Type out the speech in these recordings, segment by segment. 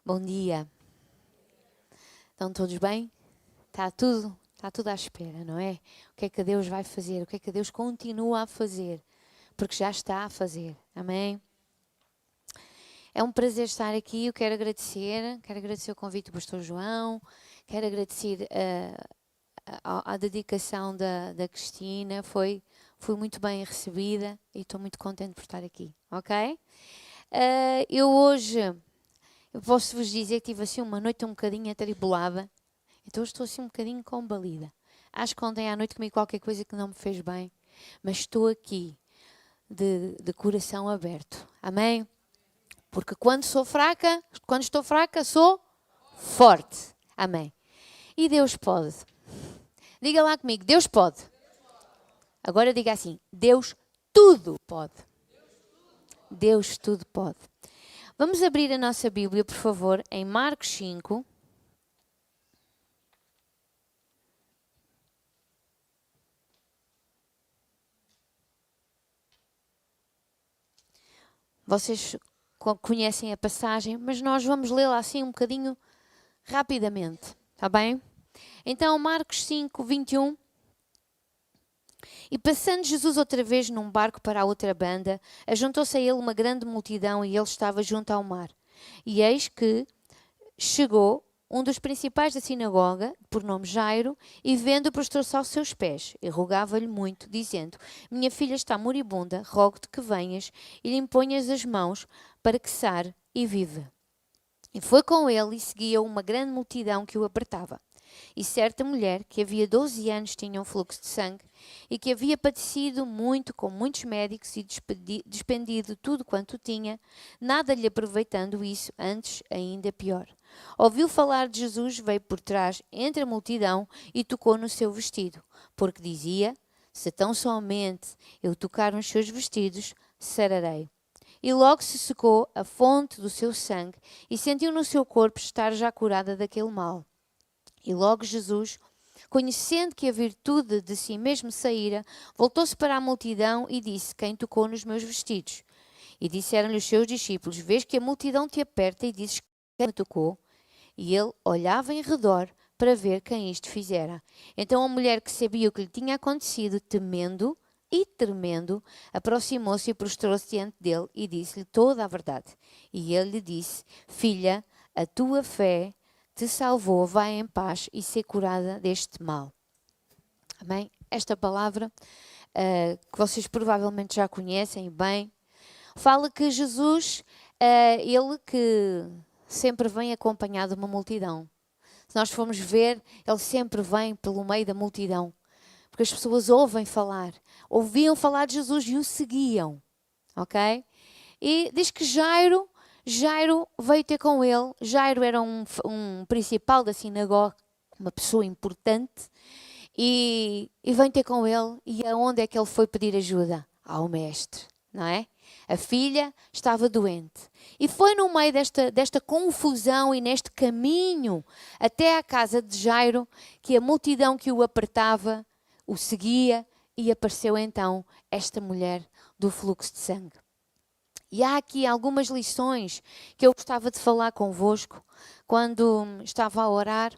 Bom dia. Estão todos bem? Está tudo à espera, não é? O que é que Deus vai fazer? O que é que Deus continua a fazer? Porque já está a fazer. Amém? É um prazer estar aqui. Eu quero agradecer o convite do pastor João, quero agradecer a dedicação da Cristina. Fui muito bem recebida e estou muito contente por estar aqui, ok? Eu hoje, eu posso vos dizer que tive assim uma noite um bocadinho atribulada, então estou assim um bocadinho combalida. Acho que ontem à noite comi qualquer coisa que não me fez bem, mas estou aqui de coração aberto, amém? Porque quando estou fraca, sou forte, amém? E Deus pode. Diga lá comigo, Deus pode. Agora diga assim, Deus tudo pode. Deus tudo pode. Vamos abrir a nossa Bíblia, por favor, em Marcos 5. Vocês conhecem a passagem, mas nós vamos lê-la assim um bocadinho rapidamente, está bem? Então, Marcos 5, 21. E passando Jesus outra vez num barco para a outra banda, ajuntou-se a ele uma grande multidão e ele estava junto ao mar. E eis que chegou um dos principais da sinagoga, por nome Jairo, e vendo-o prostrou-se aos seus pés e rogava-lhe muito, dizendo: Minha filha está moribunda, rogo-te que venhas e lhe imponhas as mãos para que sare e viva. E foi com ele e seguia uma grande multidão que o apertava. E certa mulher, que havia 12 anos tinha um fluxo de sangue, e que havia padecido muito com muitos médicos e despendido tudo quanto tinha, nada lhe aproveitando isso, antes ainda pior. Ouviu falar de Jesus, veio por trás entre a multidão e tocou no seu vestido, porque dizia: Se tão somente eu tocar nos seus vestidos, sararei. E logo se secou a fonte do seu sangue e sentiu no seu corpo estar já curada daquele mal. E logo Jesus, conhecendo que a virtude de si mesmo saíra, voltou-se para a multidão e disse: Quem tocou nos meus vestidos? E disseram-lhe os seus discípulos: Vês que a multidão te aperta e dizes: Quem me tocou? E ele olhava em redor para ver quem isto fizera. Então a mulher, que sabia o que lhe tinha acontecido, temendo e tremendo, aproximou-se e prostrou-se diante dele e disse-lhe toda a verdade. E ele lhe disse: Filha, a tua fé te salvou, vai em paz e ser curada deste mal. Amém? Esta palavra, que vocês provavelmente já conhecem bem, fala que Jesus, ele que sempre vem acompanhado de uma multidão. Se nós formos ver, ele sempre vem pelo meio da multidão. Porque as pessoas ouviam falar de Jesus e o seguiam. Ok? E diz que Jairo veio ter com ele. Jairo era um principal da sinagoga, uma pessoa importante, e vem ter com ele. E aonde é que ele foi pedir ajuda? Ao mestre, não é? A filha estava doente. E foi no meio desta confusão e neste caminho até à casa de Jairo que a multidão que o apertava o seguia e apareceu então esta mulher do fluxo de sangue. E há aqui algumas lições que eu gostava de falar convosco quando estava a orar,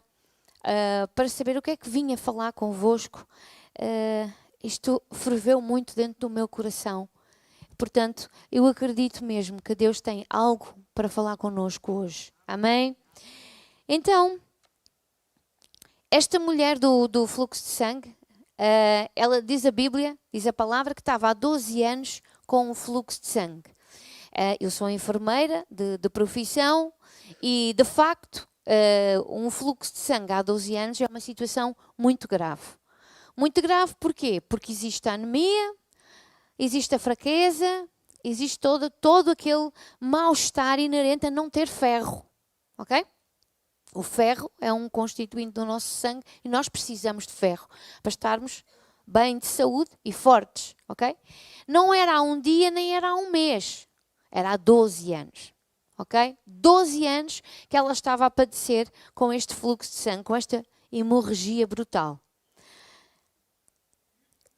para saber o que é que vinha falar convosco. Isto ferveu muito dentro do meu coração. Portanto, eu acredito mesmo que Deus tem algo para falar connosco hoje. Amém? Então, esta mulher do fluxo de sangue, ela diz a Bíblia, diz a palavra, que estava há 12 anos com um fluxo de sangue. Eu sou enfermeira de profissão e, de facto, um fluxo de sangue há 12 anos é uma situação muito grave. Muito grave porquê? Porque existe a anemia, existe a fraqueza, existe todo aquele mal-estar inerente a não ter ferro, ok? O ferro é um constituinte do nosso sangue e nós precisamos de ferro para estarmos bem de saúde e fortes, ok? Não era há um dia nem era há um mês, era há 12 anos, ok? 12 anos que ela estava a padecer com este fluxo de sangue, com esta hemorragia brutal.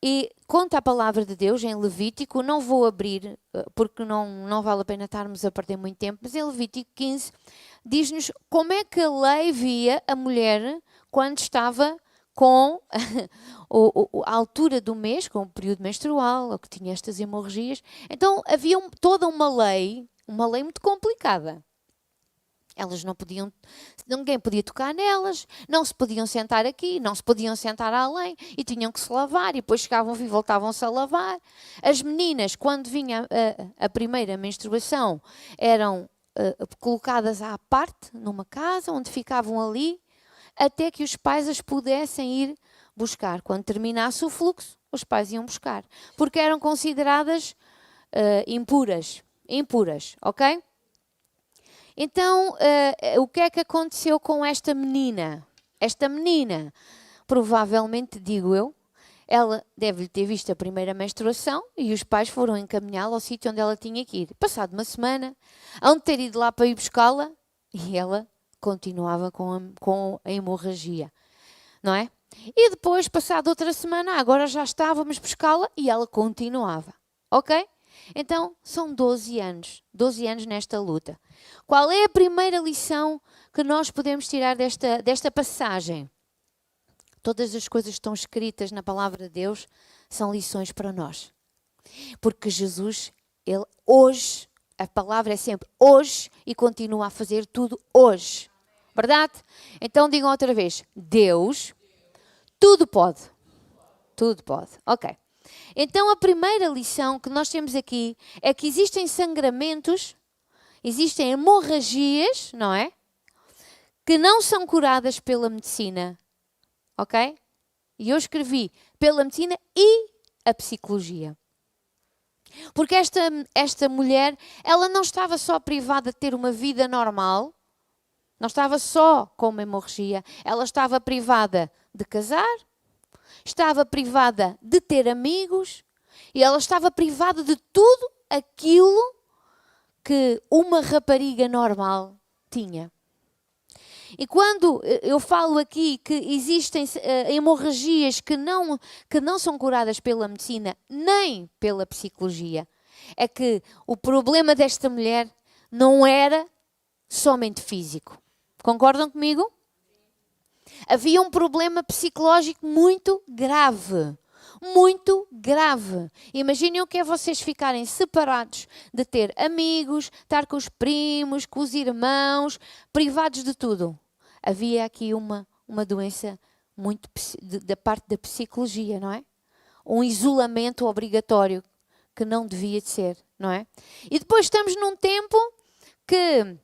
E conta a palavra de Deus em Levítico, não vou abrir, porque não vale a pena estarmos a perder muito tempo, mas em Levítico 15 diz-nos como é que a lei via a mulher quando estava com a altura do mês, com o período menstrual, ou que tinha estas hemorragias. Então havia toda uma lei muito complicada. Elas não podiam, ninguém podia tocar nelas, não se podiam sentar aqui, não se podiam sentar além, e tinham que se lavar, e depois chegavam e voltavam-se a lavar. As meninas, quando vinha a primeira menstruação, eram colocadas à parte, numa casa, onde ficavam ali, até que os pais as pudessem ir buscar. Quando terminasse o fluxo, os pais iam buscar, porque eram consideradas impuras, ok? Então, o que é que aconteceu com esta menina? Esta menina, provavelmente, digo eu, ela deve-lhe ter visto a primeira menstruação e os pais foram encaminhá-la ao sítio onde ela tinha que ir. Passado uma semana, hão de ter ido lá para ir buscá-la e ela continuava com a hemorragia, não é? E depois, passado outra semana, agora já estávamos buscá-la e ela continuava, ok? Então, são 12 anos nesta luta. Qual é a primeira lição que nós podemos tirar desta passagem? Todas as coisas que estão escritas na palavra de Deus são lições para nós. Porque Jesus, Ele hoje, a palavra é sempre hoje e continua a fazer tudo hoje. Verdade? Então digam outra vez, Deus, tudo pode. Tudo pode. Ok. Então a primeira lição que nós temos aqui é que existem sangramentos, existem hemorragias, não é? Que não são curadas pela medicina, ok? E eu escrevi pela medicina e a psicologia. Porque esta mulher, ela não estava só privada de ter uma vida normal, não estava só com uma hemorragia, ela estava privada de casar, estava privada de ter amigos e ela estava privada de tudo aquilo que uma rapariga normal tinha. E quando eu falo aqui que existem hemorragias que não são curadas pela medicina nem pela psicologia, é que o problema desta mulher não era somente físico. Concordam comigo? Havia um problema psicológico muito grave. Muito grave. Imaginem o que é vocês ficarem separados de ter amigos, estar com os primos, com os irmãos, privados de tudo. Havia aqui uma doença muito da parte da psicologia, não é? Um isolamento obrigatório que não devia de ser, não é? E depois estamos num tempo que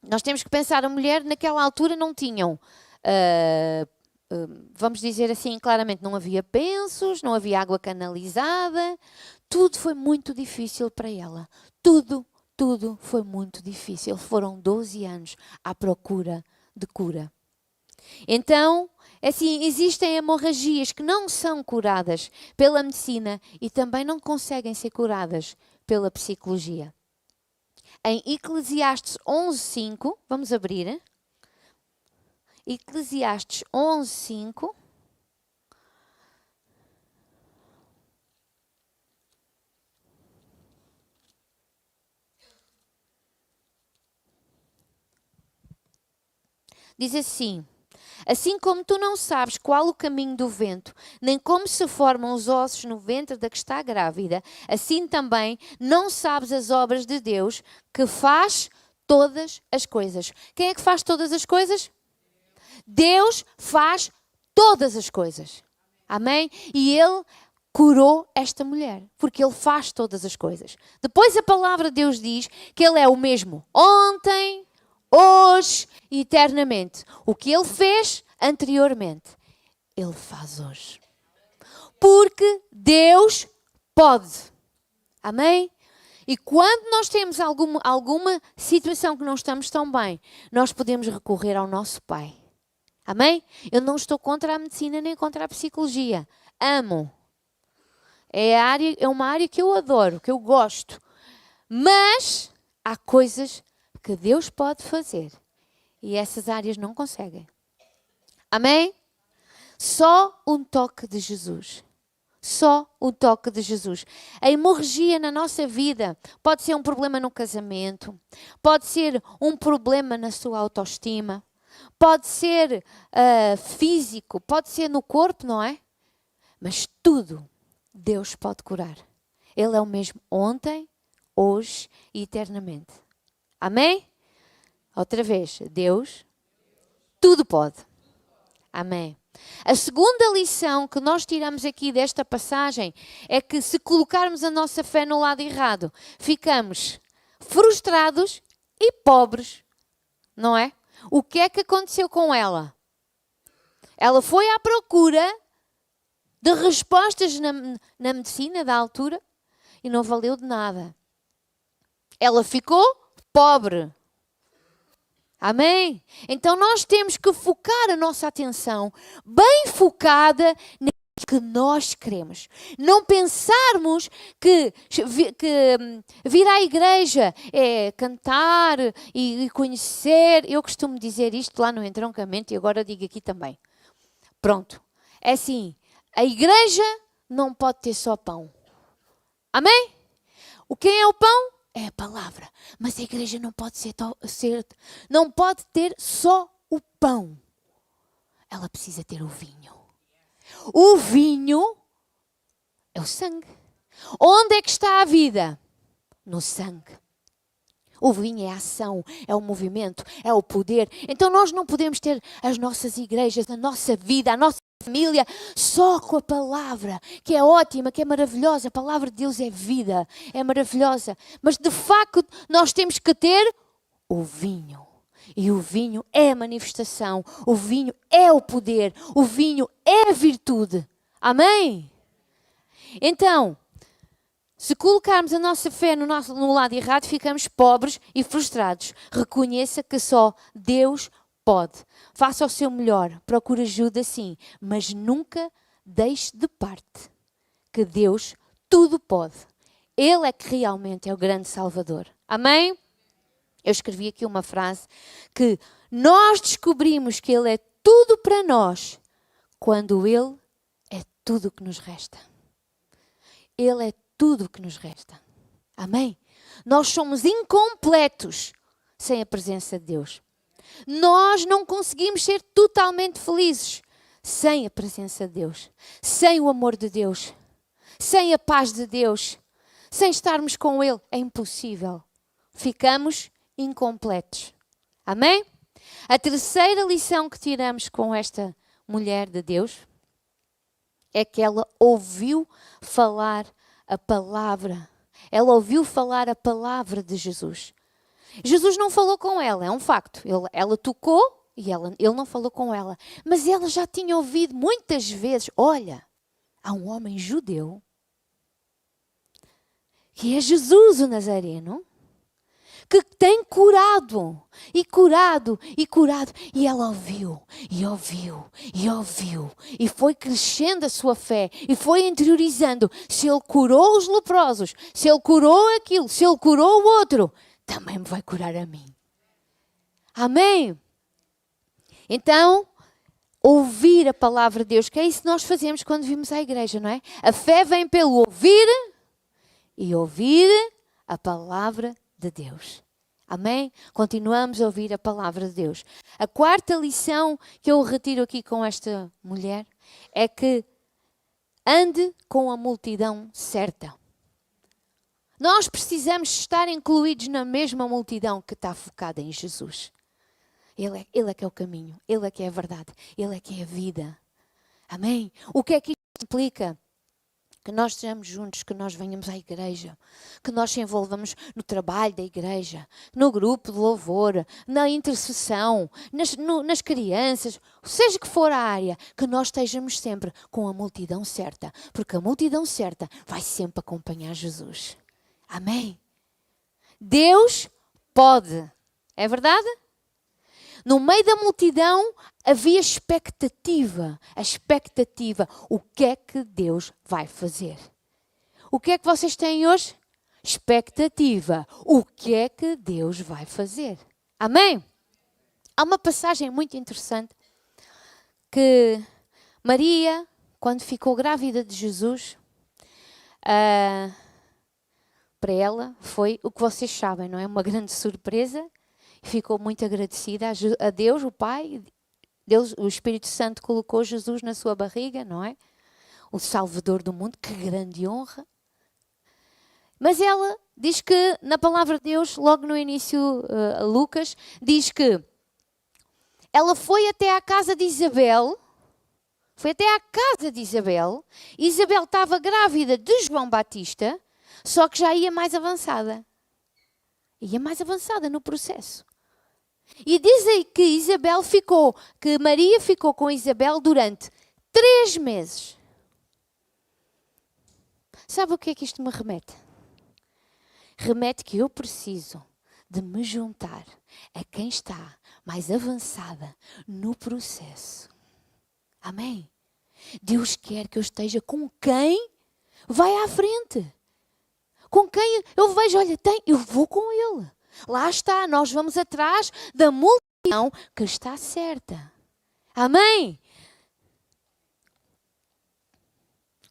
nós temos que pensar, a mulher naquela altura não tinham... vamos dizer assim claramente, não havia pensos, não havia água canalizada, tudo foi muito difícil para ela. Tudo foi muito difícil. Foram 12 anos à procura de cura. Então, assim, existem hemorragias que não são curadas pela medicina e também não conseguem ser curadas pela psicologia. Em Eclesiastes 11:5, vamos abrir. Eclesiastes 11:5. Diz assim: assim como tu não sabes qual o caminho do vento, nem como se formam os ossos no ventre da que está grávida, assim também não sabes as obras de Deus, que faz todas as coisas. Quem é que faz todas as coisas? Deus faz todas as coisas. Amém? E Ele curou esta mulher, porque Ele faz todas as coisas. Depois a palavra de Deus diz que Ele é o mesmo ontem, hoje e eternamente. O que Ele fez anteriormente, Ele faz hoje. Porque Deus pode. Amém? E quando nós temos alguma situação que não estamos tão bem, nós podemos recorrer ao nosso Pai. Amém? Eu não estou contra a medicina nem contra a psicologia. Amo. É uma área que eu adoro, que eu gosto. Mas há coisas que Deus pode fazer e essas áreas não conseguem. Amém? Só um toque de Jesus. Só o toque de Jesus. A hemorragia na nossa vida pode ser um problema no casamento, pode ser um problema na sua autoestima, pode ser físico, pode ser no corpo, não é? Mas tudo Deus pode curar. Ele é o mesmo ontem, hoje e eternamente. Amém? Outra vez, Deus tudo pode. Amém. A segunda lição que nós tiramos aqui desta passagem é que se colocarmos a nossa fé no lado errado, ficamos frustrados e pobres, não é? O que é que aconteceu com ela? Ela foi à procura de respostas na medicina da altura e não valeu de nada. Ela ficou pobre. Amém? Então nós temos que focar a nossa atenção bem focada naquilo que nós queremos. Não pensarmos que vir à igreja é cantar e conhecer. Eu costumo dizer isto lá no entroncamento e agora digo aqui também. Pronto. É assim, a igreja não pode ter só pão. Amém? O que é o pão? É a palavra. Mas a igreja não pode não pode ter só o pão. Ela precisa ter o vinho. O vinho é o sangue. Onde é que está a vida? No sangue. O vinho é a ação, é o movimento, é o poder. Então nós não podemos ter as nossas igrejas, a nossa vida, a nossa família só com a palavra, que é ótima, que é maravilhosa. A palavra de Deus é vida, é maravilhosa. Mas de facto nós temos que ter o vinho. E o vinho é a manifestação, o vinho é o poder, o vinho é a virtude. Amém? Então, se colocarmos a nossa fé no lado errado, ficamos pobres e frustrados. Reconheça que só Deus pode. Faça o seu melhor, procure ajuda sim, mas nunca deixe de parte que Deus tudo pode. Ele é que realmente é o grande Salvador. Amém? Eu escrevi aqui uma frase que nós descobrimos que Ele é tudo para nós quando Ele é tudo o que nos resta. Ele é tudo o que nos resta. Amém? Nós somos incompletos sem a presença de Deus. Nós não conseguimos ser totalmente felizes sem a presença de Deus, sem o amor de Deus, sem a paz de Deus, sem estarmos com Ele. É impossível. Ficamos incompletos. Amém? A terceira lição que tiramos com esta mulher de Deus é que ela ouviu falar a palavra. Ela ouviu falar a palavra de Jesus. Jesus não falou com ela, é um facto. Ela tocou e ele não falou com ela. Mas ela já tinha ouvido muitas vezes, olha, há um homem judeu que é Jesus o Nazareno, que tem curado, e curado, e curado. E ela ouviu, e ouviu, e ouviu. E foi crescendo a sua fé, e foi interiorizando. Se ele curou os leprosos, se ele curou aquilo, se ele curou o outro, também me vai curar a mim. Amém? Então, ouvir a palavra de Deus, que é isso que nós fazemos quando vimos à igreja, não é? A fé vem pelo ouvir e ouvir a palavra de Deus. Amém? Continuamos a ouvir a palavra de Deus. A quarta lição que eu retiro aqui com esta mulher é que ande com a multidão certa. Nós precisamos estar incluídos na mesma multidão que está focada em Jesus. Ele é que é o caminho, Ele é que é a verdade, Ele é que é a vida. Amém? O que é que isto implica? Que nós estejamos juntos, que nós venhamos à igreja, que nós se envolvamos no trabalho da igreja, no grupo de louvor, na intercessão, nas crianças, seja que for a área, que nós estejamos sempre com a multidão certa, porque a multidão certa vai sempre acompanhar Jesus. Amém? Deus pode. É verdade? No meio da multidão havia expectativa. A expectativa. O que é que Deus vai fazer? O que é que vocês têm hoje? Expectativa. O que é que Deus vai fazer? Amém? Há uma passagem muito interessante que Maria quando ficou grávida de Jesus, para ela foi o que vocês sabem, não é? Uma grande surpresa. Ficou muito agradecida a Deus, o Pai. Deus, o Espírito Santo colocou Jesus na sua barriga, não é? O Salvador do mundo, que grande honra. Mas ela diz que, na palavra de Deus, logo no início, Lucas, diz que ela foi até à casa de Isabel, Isabel estava grávida de João Batista, só que já ia mais avançada. Ia mais avançada no processo. E diz aí que Maria ficou com Isabel durante 3 meses. Sabe o que é que isto me remete? Remete que eu preciso de me juntar a quem está mais avançada no processo. Amém? Deus quer que eu esteja com quem vai à frente. Com quem eu vejo, olha, eu vou com ele. Lá está, nós vamos atrás da multidão que está certa. Amém?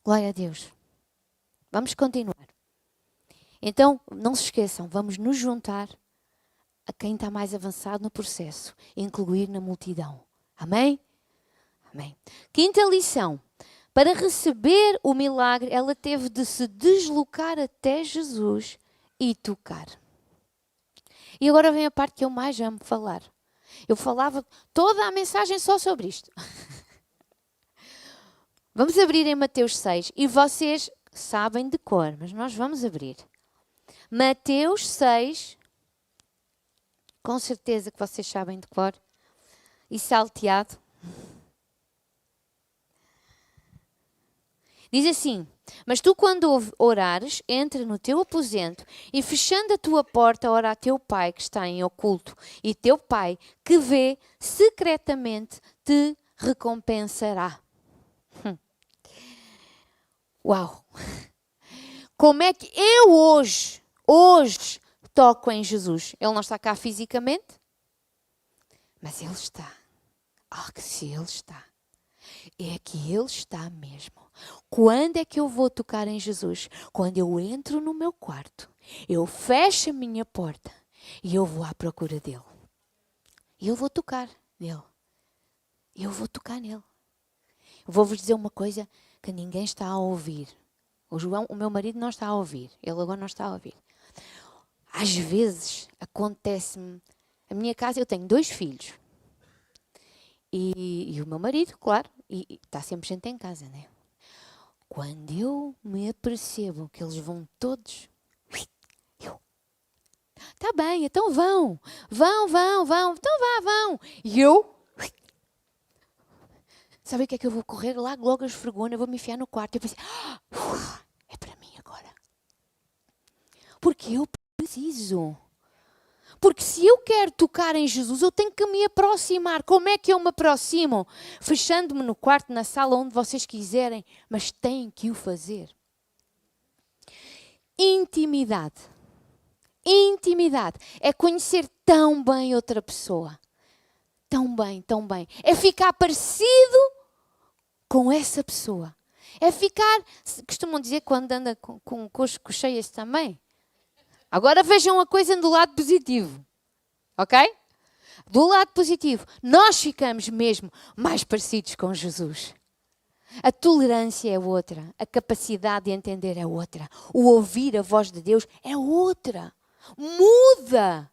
Glória a Deus. Vamos continuar. Então, não se esqueçam, vamos nos juntar a quem está mais avançado no processo, incluir na multidão. Amém? Amém. Quinta lição. Para receber o milagre, ela teve de se deslocar até Jesus e tocar. E agora vem a parte que eu mais amo falar. Eu falava toda a mensagem só sobre isto. Vamos abrir em Mateus 6 e vocês sabem de cor, mas nós vamos abrir. Mateus 6, com certeza que vocês sabem de cor, e salteado. Diz assim: mas tu quando orares, entra no teu aposento e fechando a tua porta, ora a teu pai que está em oculto, e teu pai que vê secretamente te recompensará. Uau! Como é que eu hoje toco em Jesus? Ele não está cá fisicamente, mas Ele está. Que se Ele está, é que Ele está mesmo. Quando é que eu vou tocar em Jesus? Quando eu entro no meu quarto, eu fecho a minha porta e eu vou à procura dEle. E eu vou tocar nele. Eu vou tocar nele. Eu vou-vos dizer uma coisa que ninguém está a ouvir. O João, o meu marido, não está a ouvir. Ele agora não está a ouvir. Às vezes acontece-me... A minha casa, eu tenho 2 filhos. E o meu marido, claro. E está sempre gente em casa, né? Quando eu me apercebo que eles vão todos... Está bem, então vão. Vão. Então vão. E eu... Sabe o que é que eu vou correr lá? Logo a esfregona, eu vou me enfiar no quarto. Eu pensei, é para mim agora. Porque eu preciso. Porque se eu quero tocar em Jesus, eu tenho que me aproximar. Como é que eu me aproximo? Fechando-me no quarto, na sala, onde vocês quiserem. Mas têm que o fazer. Intimidade. Intimidade. É conhecer tão bem outra pessoa. Tão bem. É ficar parecido com essa pessoa. É ficar... Costumam dizer quando anda com os cheias também. Agora vejam a coisa do lado positivo. Ok? Do lado positivo. Nós ficamos mesmo mais parecidos com Jesus. A tolerância é outra. A capacidade de entender é outra. O ouvir a voz de Deus é outra. Muda.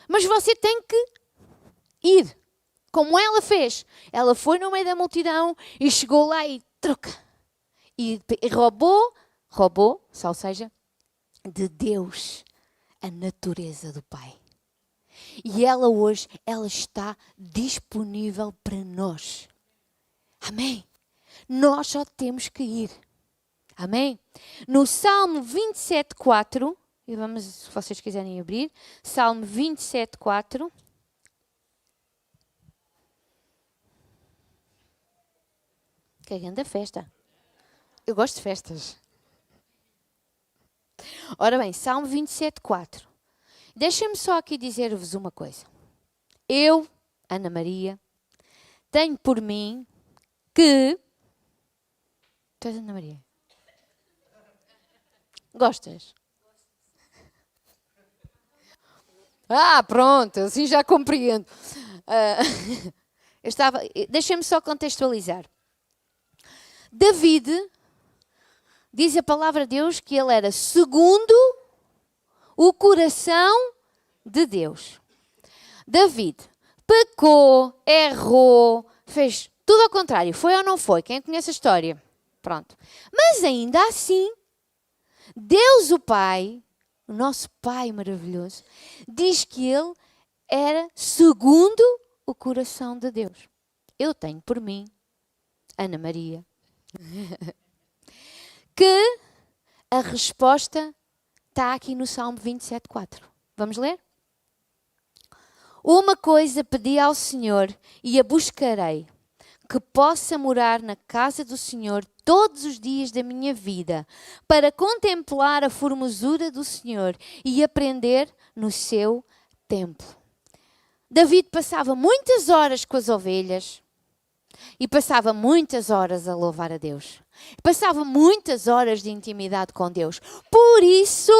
Mas você tem que ir. Como ela fez. Ela foi no meio da multidão e chegou lá e troca. E roubou, ou seja, de Deus, a natureza do Pai. E ela hoje, ela está disponível para nós. Amém? Nós só temos que ir. Amém? No Salmo 27:4, e vamos, se vocês quiserem abrir, Salmo 27:4. Que grande festa. Eu gosto de festas. Ora bem, Salmo 27:4. Deixem-me só aqui dizer-vos uma coisa. Eu, Ana Maria, tenho por mim que Tu és Ana Maria? Gostas? Pronto, assim já compreendo. Deixem-me só contextualizar. David, diz a palavra de Deus que ele era segundo o coração de Deus. David pecou, errou, fez tudo ao contrário. Foi ou não foi? Quem conhece a história? Pronto. Mas ainda assim, Deus o Pai, o nosso Pai maravilhoso, diz que ele era segundo o coração de Deus. Eu tenho por mim, Ana Maria, que a resposta está aqui no Salmo 27:4. Vamos ler? Uma coisa pedi ao Senhor e a buscarei, que possa morar na casa do Senhor todos os dias da minha vida, para contemplar a formosura do Senhor e aprender no seu templo. David passava muitas horas com as ovelhas e passava muitas horas a louvar a Deus. Passava muitas horas de intimidade com Deus. Por isso,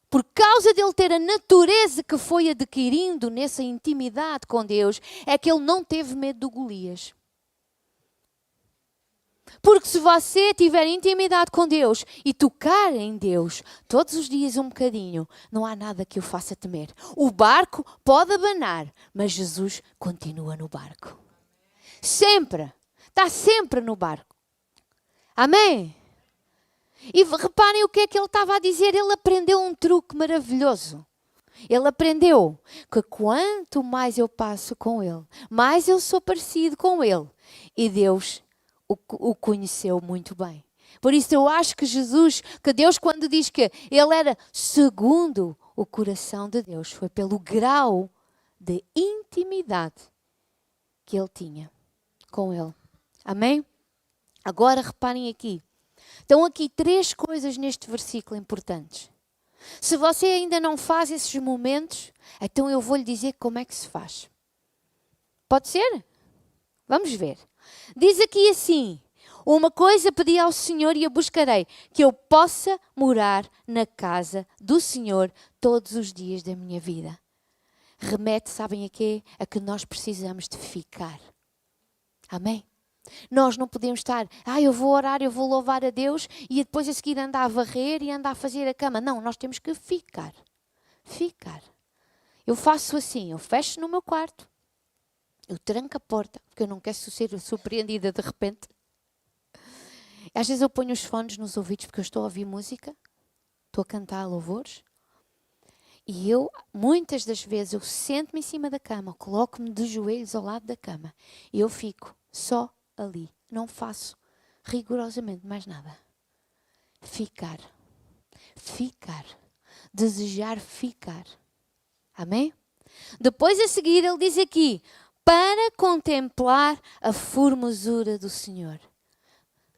por causa dele ter a natureza que foi adquirindo nessa intimidade com Deus, é que ele não teve medo do Golias. Porque se você tiver intimidade com Deus e tocar em Deus todos os dias um bocadinho, não há nada que o faça temer. O barco pode abanar, mas Jesus continua no barco. Sempre. Está sempre no barco. Amém? E reparem o que é que ele estava a dizer. Ele aprendeu um truque maravilhoso. Ele aprendeu que quanto mais eu passo com Ele, mais eu sou parecido com Ele. E Deus o conheceu muito bem. Por isso eu acho que Deus quando diz que Ele era segundo o coração de Deus, foi pelo grau de intimidade que Ele tinha com Ele. Amém? Agora reparem aqui. Estão aqui 3 coisas neste versículo importantes. Se você ainda não faz esses momentos, então eu vou-lhe dizer como é que se faz. Pode ser? Vamos ver. Diz aqui assim: uma coisa pedi ao Senhor e a buscarei, que eu possa morar na casa do Senhor todos os dias da minha vida. Remete, sabem a quê? A que nós precisamos de ficar. Amém? Nós não podemos estar, eu vou orar, eu vou louvar a Deus e depois a seguir andar a varrer e andar a fazer a cama. Não, nós temos que ficar. Ficar. Eu faço assim, eu fecho no meu quarto, eu tranco a porta, porque eu não quero ser surpreendida de repente. Às vezes eu ponho os fones nos ouvidos porque eu estou a ouvir música, estou a cantar louvores. E muitas das vezes, eu sento-me em cima da cama, coloco-me de joelhos ao lado da cama e eu fico só ali. Não faço rigorosamente mais nada. Ficar. Ficar. Desejar ficar. Amém? Depois a seguir ele diz aqui, para contemplar a formosura do Senhor.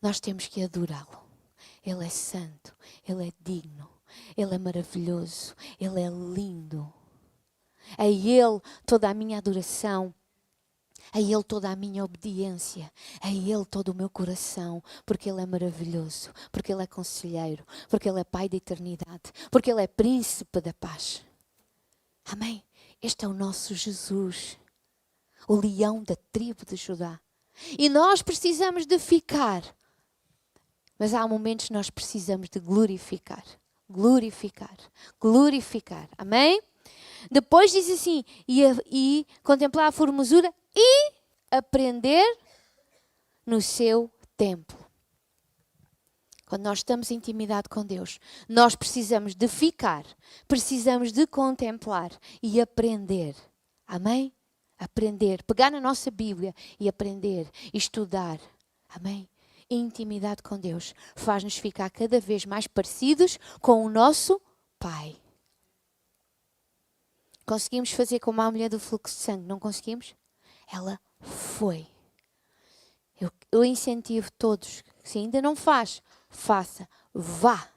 Nós temos que adorá-lo. Ele é santo, Ele é digno, Ele é maravilhoso, Ele é lindo. A Ele toda a minha adoração, a Ele toda a minha obediência, a Ele todo o meu coração, porque Ele é maravilhoso, porque Ele é conselheiro, porque Ele é Pai da eternidade, porque Ele é príncipe da paz. Amém? Este é o nosso Jesus, o leão da tribo de Judá. E nós precisamos de ficar, mas há momentos que nós precisamos de glorificar. Glorificar, glorificar. Amém? Depois diz assim, e contemplar a formosura e aprender no seu templo. Quando nós estamos em intimidade com Deus, nós precisamos de ficar, precisamos de contemplar e aprender. Amém? Aprender, pegar na nossa Bíblia e aprender, estudar. Amém? Intimidade com Deus faz-nos ficar cada vez mais parecidos com o nosso Pai. Conseguimos fazer como a mulher do fluxo de sangue? Não conseguimos? Ela foi. Eu incentivo todos, se ainda não faz, faça. Vá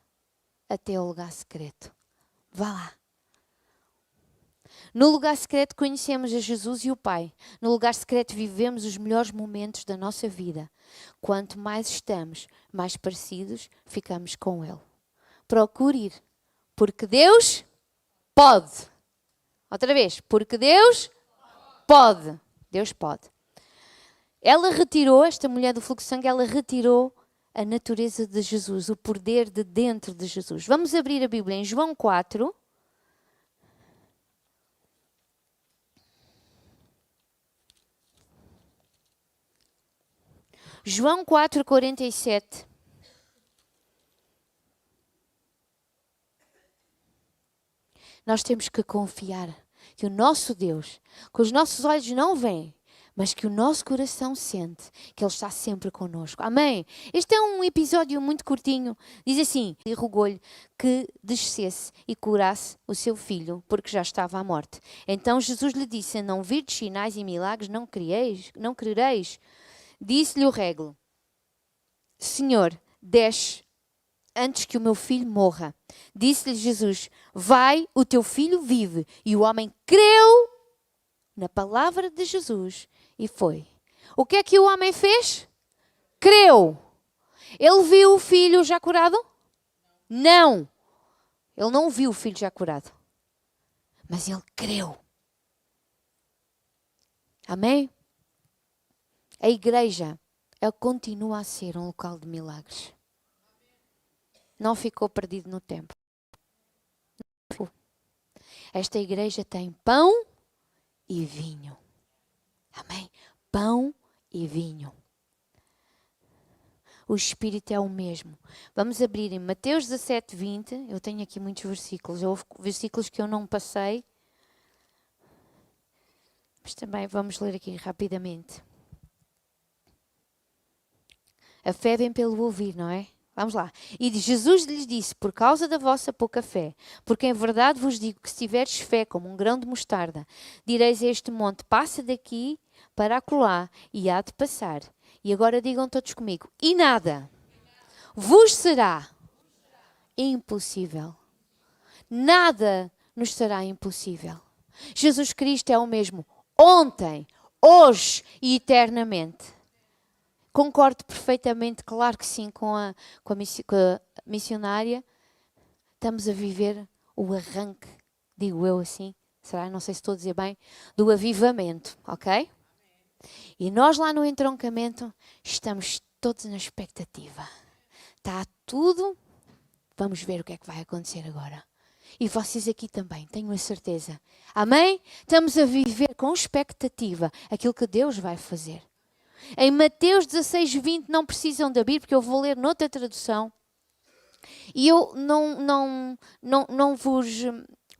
até o lugar secreto. Vá lá. No lugar secreto conhecemos a Jesus e o Pai. No lugar secreto vivemos os melhores momentos da nossa vida. Quanto mais estamos, mais parecidos ficamos com Ele. Procure ir, porque Deus pode. Outra vez, porque Deus pode. Deus pode. Ela retirou, esta mulher do fluxo de sangue, ela retirou a natureza de Jesus, o poder de dentro de Jesus. Vamos abrir a Bíblia em João 4. João 4, 47. Nós temos que confiar que o nosso Deus, que os nossos olhos não veem, mas que o nosso coração sente que Ele está sempre connosco. Amém? Este é um episódio muito curtinho. Diz assim, e rogou-lhe que descesse e curasse o seu filho, porque já estava à morte. Então Jesus lhe disse, não virdes sinais e milagres, não crereis? Disse-lhe o rego, Senhor, desce antes que o meu filho morra. Disse-lhe Jesus, vai, o teu filho vive. E o homem creu na palavra de Jesus e foi. O que é que o homem fez? Creu. Ele viu o filho já curado? Não. Ele não viu o filho já curado. Mas ele creu. Amém? A igreja, ela continua a ser um local de milagres. Não ficou perdido no tempo. Esta igreja tem pão e vinho. Amém? Pão e vinho. O Espírito é o mesmo. Vamos abrir em Mateus 17, 20. Eu tenho aqui muitos versículos. Houve versículos que eu não passei. Mas também vamos ler aqui rapidamente. A fé vem pelo ouvir, não é? Vamos lá. E Jesus lhes disse, por causa da vossa pouca fé, porque em verdade vos digo que se tiverdes fé como um grão de mostarda, direis a este monte, passa daqui para acolá, e há de passar. E agora digam todos comigo, e nada vos será impossível. Nada nos será impossível. Jesus Cristo é o mesmo ontem, hoje e eternamente. Concordo perfeitamente, claro que sim, com a missionária. Estamos a viver o arranque, digo eu assim, será? Não sei se estou a dizer bem, do avivamento, ok? E nós lá no entroncamento estamos todos na expectativa. Está tudo, vamos ver o que é que vai acontecer agora. E vocês aqui também, tenho a certeza. Amém? Estamos a viver com expectativa aquilo que Deus vai fazer. Em Mateus 16, 20, não precisam de abrir, porque eu vou ler noutra tradução. E eu não vos...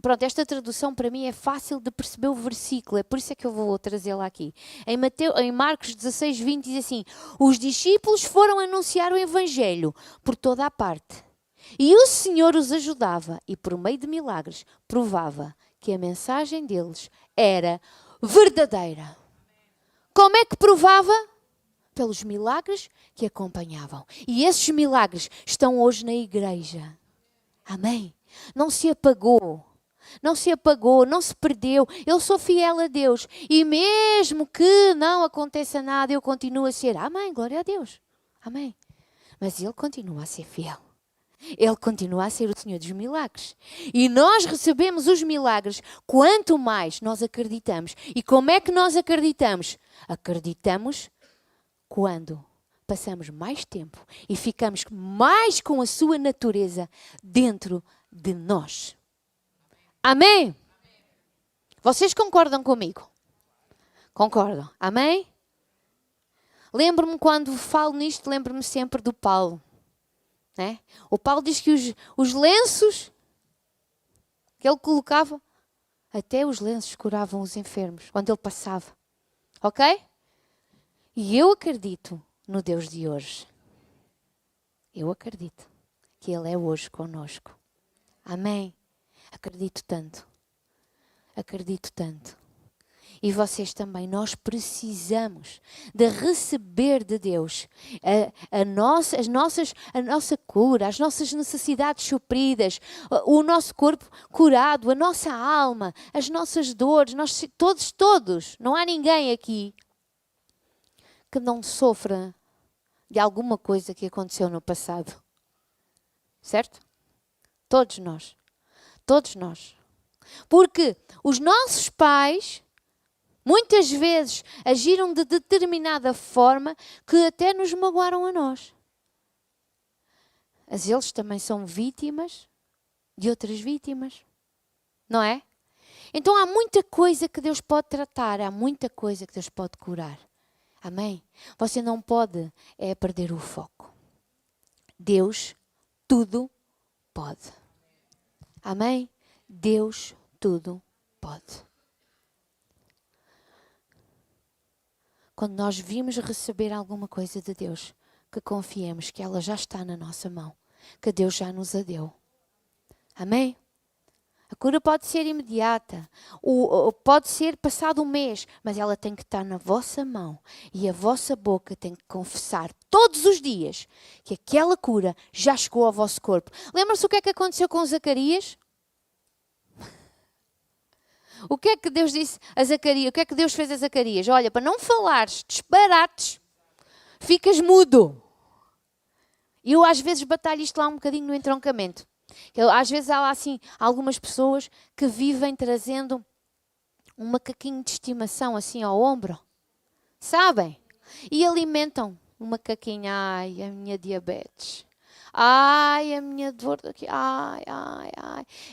Pronto, esta tradução para mim é fácil de perceber o versículo, é por isso é que eu vou trazê-la aqui. Em Marcos 16, 20 diz assim, os discípulos foram anunciar o Evangelho por toda a parte. E o Senhor os ajudava e por meio de milagres provava que a mensagem deles era verdadeira. Como é que provava? Pelos milagres que acompanhavam. E esses milagres estão hoje na igreja. Amém? Não se apagou. Não se apagou, não se perdeu. Eu sou fiel a Deus. E mesmo que não aconteça nada, eu continuo a ser. Amém, glória a Deus. Amém. Mas Ele continua a ser fiel. Ele continua a ser o Senhor dos milagres. E nós recebemos os milagres quanto mais nós acreditamos. E como é que nós acreditamos? Acreditamos quando passamos mais tempo e ficamos mais com a sua natureza dentro de nós. Amém? Vocês concordam comigo? Concordam? Amém? Lembro-me quando falo nisto, lembro-me sempre do Paulo. Né? O Paulo diz que os lenços que ele colocava, até os lenços curavam os enfermos, quando ele passava. Ok? E eu acredito no Deus de hoje. Eu acredito que Ele é hoje conosco. Amém? Acredito tanto. Acredito tanto. e vocês também, nós precisamos de receber de Deus a nossa cura, as nossas necessidades supridas, o nosso corpo curado, a nossa alma, as nossas dores, nós todos, não há ninguém aqui que não sofra de alguma coisa que aconteceu no passado. Certo? Todos nós. Todos nós. Porque os nossos pais muitas vezes agiram de determinada forma que até nos magoaram a nós. Mas eles também são vítimas de outras vítimas. Não é? Então há muita coisa que Deus pode tratar, há muita coisa que Deus pode curar. Amém? Você não pode perder o foco. Deus tudo pode. Amém? Deus tudo pode. Quando nós vimos receber alguma coisa de Deus, que confiemos que ela já está na nossa mão, que Deus já nos a deu. Amém? A cura pode ser imediata, pode ser passado um mês, mas ela tem que estar na vossa mão e a vossa boca tem que confessar todos os dias que aquela cura já chegou ao vosso corpo. Lembra-se o que é que aconteceu com Zacarias? O que é que Deus disse a Zacarias? O que é que Deus fez a Zacarias? Olha, para não falares disparates, ficas mudo. E eu às vezes batalho isto lá um bocadinho no entroncamento. Às vezes há lá assim algumas pessoas que vivem trazendo um macaquinho de estimação assim ao ombro. Sabem? E alimentam o macaquinho. Ai, a minha diabetes. Ai, a minha dor daqui. Ai.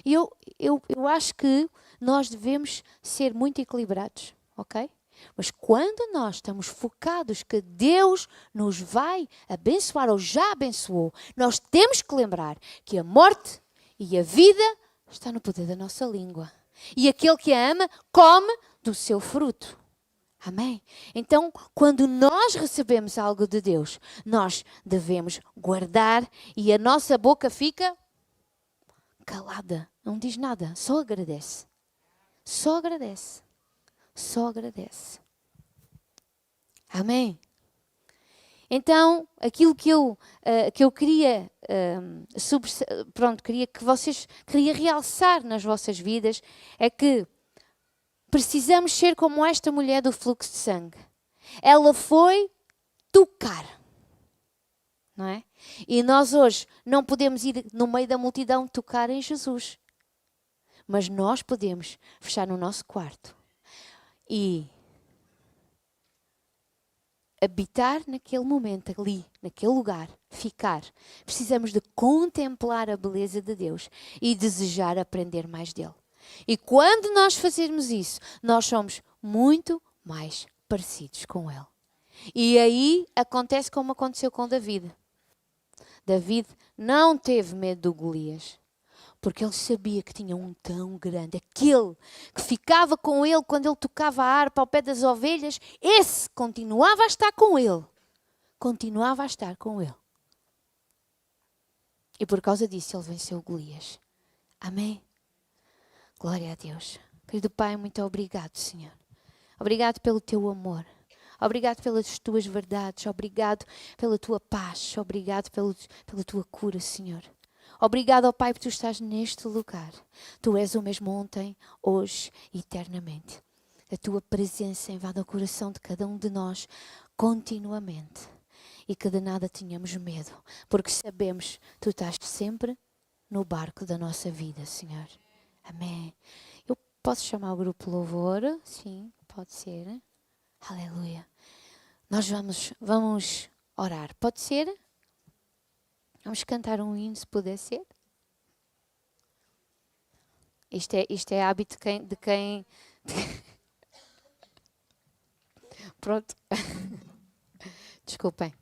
E eu acho que nós devemos ser muito equilibrados, ok? Mas quando nós estamos focados que Deus nos vai abençoar ou já abençoou, nós temos que lembrar que a morte e a vida está no poder da nossa língua. E aquele que a ama, come do seu fruto. Amém? Então, quando nós recebemos algo de Deus, nós devemos guardar e a nossa boca fica calada. Não diz nada, só agradece. Só agradece. Só agradece. Amém? Então, aquilo que eu queria, queria realçar nas vossas vidas é que precisamos ser como esta mulher do fluxo de sangue. Ela foi tocar. Não é? E nós hoje não podemos ir no meio da multidão tocar em Jesus. Mas nós podemos fechar no nosso quarto e habitar naquele momento ali, naquele lugar, ficar. Precisamos de contemplar a beleza de Deus e desejar aprender mais dele. E quando nós fazermos isso, nós somos muito mais parecidos com ele. E aí acontece como aconteceu com David. David não teve medo do Golias. Porque ele sabia que tinha um tão grande, aquele que ficava com ele quando ele tocava a harpa ao pé das ovelhas, esse continuava a estar com ele. Continuava a estar com ele. E por causa disso ele venceu Golias. Amém? Glória a Deus. Querido Pai, muito obrigado, Senhor. Obrigado pelo teu amor. Obrigado pelas tuas verdades. Obrigado pela tua paz. Obrigado pela tua cura, Senhor. Obrigado, ó Pai, porque Tu estás neste lugar. Tu és o mesmo ontem, hoje e eternamente. A Tua presença invade o coração de cada um de nós continuamente. E que de nada tenhamos medo, porque sabemos que Tu estás sempre no barco da nossa vida, Senhor. Amém. Eu posso chamar o grupo Louvor? Sim, pode ser. Aleluia. Nós vamos orar. Pode ser? Vamos cantar um hino, se puder ser. Isto é hábito de quem... Pronto. Desculpem.